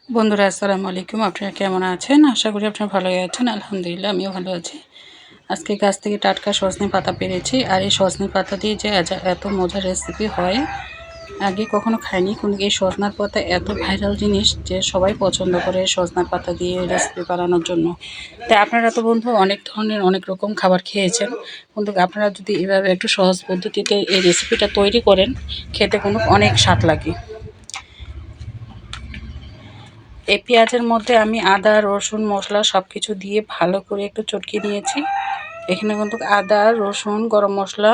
বন্ধুরা আসসালামু আলাইকুম। আপনারা কেমন আছেন? আশা করি আপনারা ভালোই আছেন। আলহামদুলিল্লাহ আমিও ভালো আছি। আজকে গাছ থেকে টাটকা সজনে পাতা পেড়েছি। আর এই সজনে পাতা দিয়ে যে এত মজার রেসিপি হয় আগে কখনো খাইনি, কিন্তু এই সজনার পাতা এত ভাইরাল জিনিস যে সবাই পছন্দ করে সজনার পাতা দিয়ে রেসিপি বানানোর জন্য। তাই আপনারা তো বন্ধু অনেক ধরনের অনেক রকম খাবার খেয়েছেন, কিন্তু আপনারা যদি এভাবে একটু সহজ পদ্ধতিতে এই রেসিপিটা তৈরি করেন, খেতে কিন্তু অনেক স্বাদ লাগে। এই পেঁয়াজের মধ্যে আমি আদা, রসুন, মশলা সব কিছু দিয়ে ভালো করে একটু চটকে নিয়েছি। এখানে কিন্তু আদা, রসুন, গরম মশলা,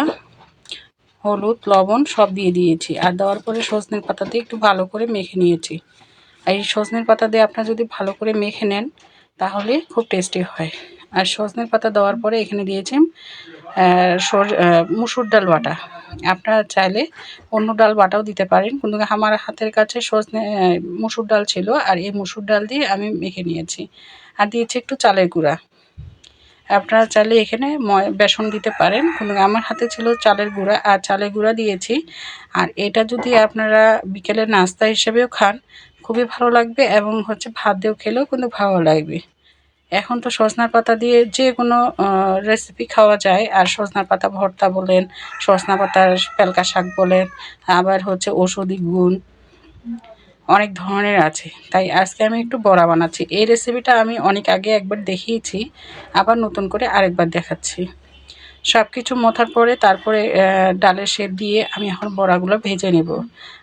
হলুদ, লবণ সব দিয়ে দিয়েছি। আর দেওয়ার পরে সজনের পাতা দিয়ে একটু ভালো করে মেখে নিয়েছি। আর এই সজনের পাতা দিয়ে আপনারা যদি ভালো করে মেখে নেন তাহলে খুব টেস্টি হয়। আর সজনের পাতা দেওয়ার পরে এখানে দিয়েছি মুসুর ডাল বাটা। আপনারা চাইলে অন্য ডাল বাটাও দিতে পারেন, কিন্তু আমার হাতের কাছে মুসুর ডাল ছিল, আর এই মুসুর ডাল দিয়ে আমি মেখে নিয়েছি। আর দিয়েছি একটু চালের গুঁড়া। আপনারা চাইলে এখানে বেসন দিতে পারেন, কিন্তু আমার হাতে ছিল চালের গুঁড়া, আর চালের গুঁড়া দিয়েছি। আর এটা যদি আপনারা বিকেলের নাস্তা হিসেবেও খান খুবই ভালো লাগবে, এবং ভাত দিয়েও খেলেও কিন্তু ভালো লাগবে। এখন তো সজনার পাতা দিয়ে যে কোনো রেসিপি খাওয়া যায়। আর সজনার পাতা ভর্তা বলেন, সজনা পাতার পেলকা শাক বলেন, আবার ঔষধি গুণ অনেক ধরনের আছে। তাই আজকে আমি একটু বড়া বানাচ্ছি। এই রেসিপিটা আমি অনেক আগে একবার দেখিয়েছি, আবার নতুন করে আরেকবার দেখাচ্ছি। সব কিছু মথার পরে তারপরে ডালের শেপ দিয়ে আমি এখন বড়াগুলো ভেজে নেব।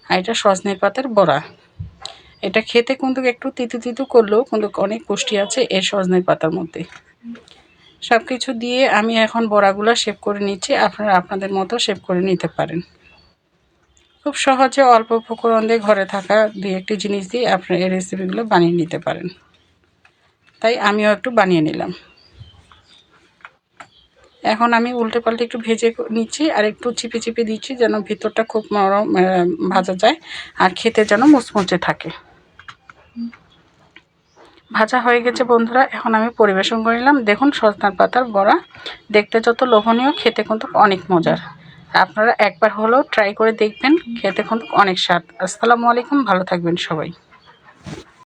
আর এটা সজনের পাতার বড়া। এটা খেতে কিন্তু একটু তিতো তিতো করলেও কিন্তু অনেক পুষ্টি আছে এই সজনের পাতার মধ্যে। সব কিছু দিয়ে আমি এখন বড়াগুলো শেপ করে নিচ্ছি। আপনারা আপনাদের মতো শেপ করে নিতে পারেন। খুব সহজে অল্প উপকরণ দিয়ে ঘরে থাকা দুই একটি জিনিস দিয়ে আপনারা এই রেসিপিগুলো বানিয়ে নিতে পারেন। তাই আমিও একটু বানিয়ে নিলাম। এখন আমি উল্টে পাল্টে একটু ভেজে নিচ্ছি, আর একটু চিপে চিপে দিচ্ছি যেন ভিতরটা খুব নরম ভাজা যায়, আর খেতে যেন মুচমুচে থাকে। ভাজা হয়ে গেছে বন্ধুরা, এখন আমি পরিবেশন করে নিলাম। দেখুন সজনার পাতার বড়া দেখতে যত লোভনীয়, খেতে কিন্তু অনেক মজার। আপনারা একবার হলেও ট্রাই করে দেখবেন, খেতে কিন্তু অনেক স্বাদ। আসসালামু আলাইকুম, ভালো থাকবেন সবাই।